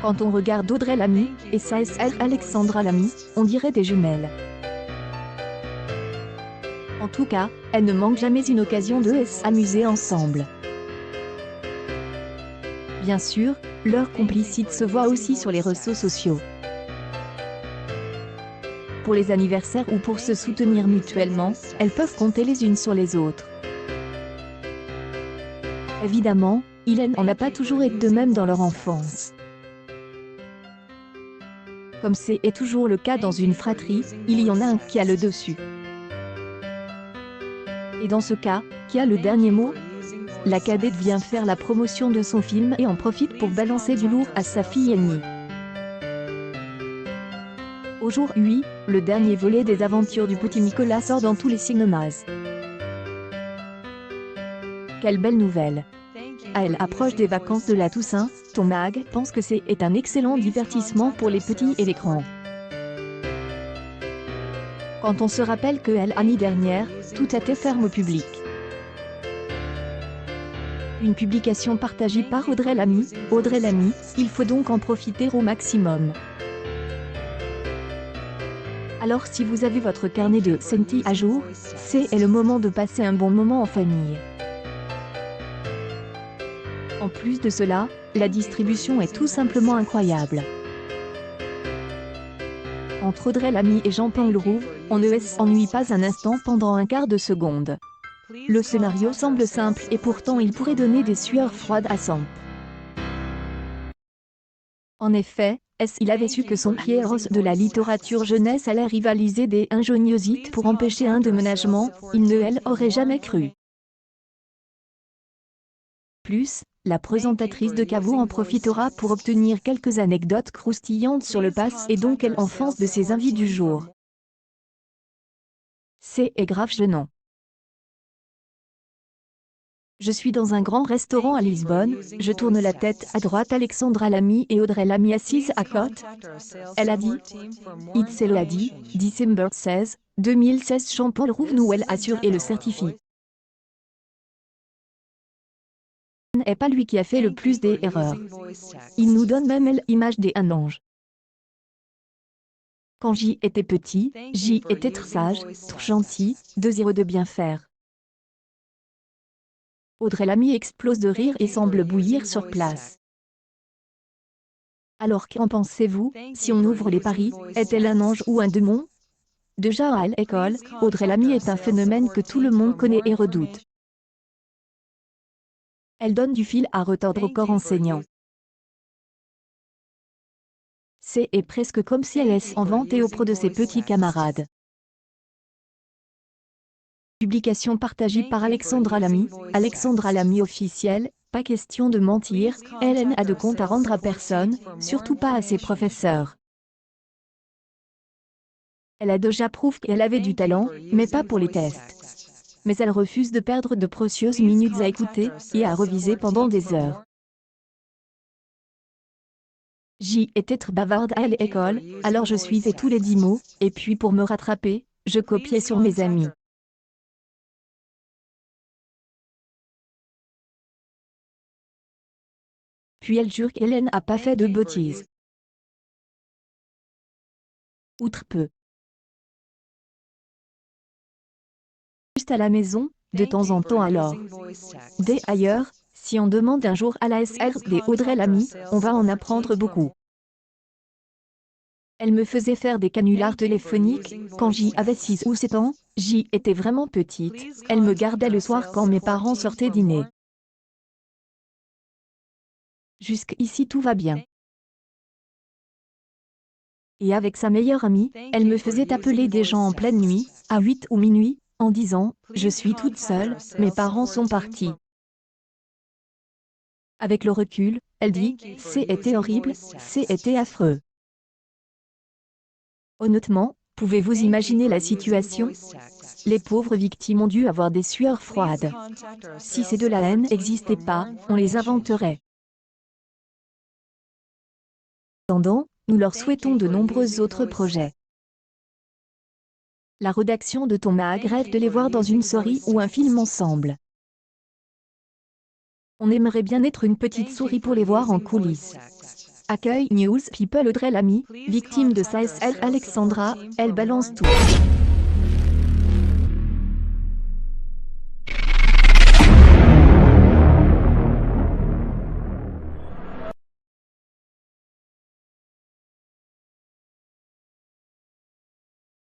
Quand on regarde Audrey Lamy et sa sœur Alexandra Lamy, on dirait des jumelles. En tout cas, elles ne manquent jamais une occasion de s'amuser ensemble. Bien sûr, leur complicité se voit aussi sur les réseaux sociaux. Pour les anniversaires ou pour se soutenir mutuellement, elles peuvent compter les unes sur les autres. Évidemment, il n'en a pas toujours été de même dans leur enfance. Comme c'est toujours le cas dans une fratrie, il y en a un qui a le dessus. Et dans ce cas, qui a le dernier mot? La cadette vient faire la promotion de son film et en profite pour balancer du lourd à sa fille ennemie. Aujourd'hui, le dernier volet des aventures du petit Nicolas sort dans tous les cinémas. Quelle belle nouvelle! À l'approche des vacances de la Toussaint, Tom Mag pense que c'est un excellent divertissement pour les petits et les grands. Quand on se rappelle que l'année dernière, tout était ferme au public. Une publication partagée par Audrey Lamy. Audrey Lamy, il faut donc en profiter au maximum. Alors si vous avez votre carnet de Senti à jour, c'est le moment de passer un bon moment en famille. En plus de cela, la distribution est tout simplement incroyable. Entre Audrey Lamy et Jean-Paul Rouve, on ne s'ennuie pas un instant pendant un quart de seconde. Le scénario semble simple et pourtant il pourrait donner des sueurs froides à Samp. En effet, il avait su que son héros de la littérature jeunesse allait rivaliser des ingéniosités pour empêcher un déménagement, il ne l'aurait jamais cru. Plus, la présentatrice de Caveau en profitera pour obtenir quelques anecdotes croustillantes sur le passé et donc l'enfance de ses invités du jour. C'est grave gênant. Je suis dans un grand restaurant à Lisbonne, je tourne la tête à droite Alexandra Lamy et Audrey Lamy assises à côté. Elle a dit. It's a dit, December 16, 2016 Jean-Paul Rouve nous assure et le certifie. N'est pas lui qui a fait le plus d'erreurs. Il nous donne même l'image d'un ange. Quand j'y étais petit, j'y étais très sage, trop gentil, désireux de bien faire. Audrey Lamy explose de rire et semble bouillir sur place. Alors qu'en pensez-vous, si on ouvre les paris, est-elle un ange ou un démon? Déjà à l'école, Audrey Lamy est un phénomène que tout le monde connaît et redoute. Elle donne du fil à retordre au corps enseignant. C'est presque comme si elle en vantait auprès de ses petits camarades. Publication partagée par Alexandra Lamy. Alexandra Lamy officielle, pas question de mentir, elle n'a de compte à rendre à personne, surtout pas à ses professeurs. Elle a déjà prouvé qu'elle avait du talent, mais pas pour les tests. Mais elle refuse de perdre de précieuses minutes à écouter et à reviser pendant des heures. J'y étais très bavarde à l'école, alors je suivais tous les 10 mots, et puis pour me rattraper, je copiais sur mes amis. Puis elle jure qu'Hélène n'a pas fait de bêtises. Outre peu. Juste à la maison, de temps en temps alors. D'ailleurs, si on demande un jour à la SR des Audrey Lamy, on va en apprendre beaucoup. Elle me faisait faire des canulars téléphoniques, quand j'y avais 6 ou 7 ans, j'y étais vraiment petite, elle me gardait le soir quand mes parents sortaient dîner. Jusqu'ici tout va bien. Et avec sa meilleure amie, elle me faisait appeler des gens en pleine nuit, à 8 ou minuit, en disant « Je suis toute seule, mes parents sont partis ». Avec le recul, elle dit « C'était horrible, c'était affreux ». Honnêtement, pouvez-vous imaginer la situation? Les pauvres victimes ont dû avoir des sueurs froides. Si ces deux-là n'existaient pas, on les inventerait. Cependant, nous leur souhaitons de nombreux autres projets. La rédaction de Tom Mag rêve de les voir dans une série ou un film ensemble. On aimerait bien être une petite souris pour les voir en coulisses. Accueil News People Audrey Lamy, victime de SASL Alexandra, elle balance tout.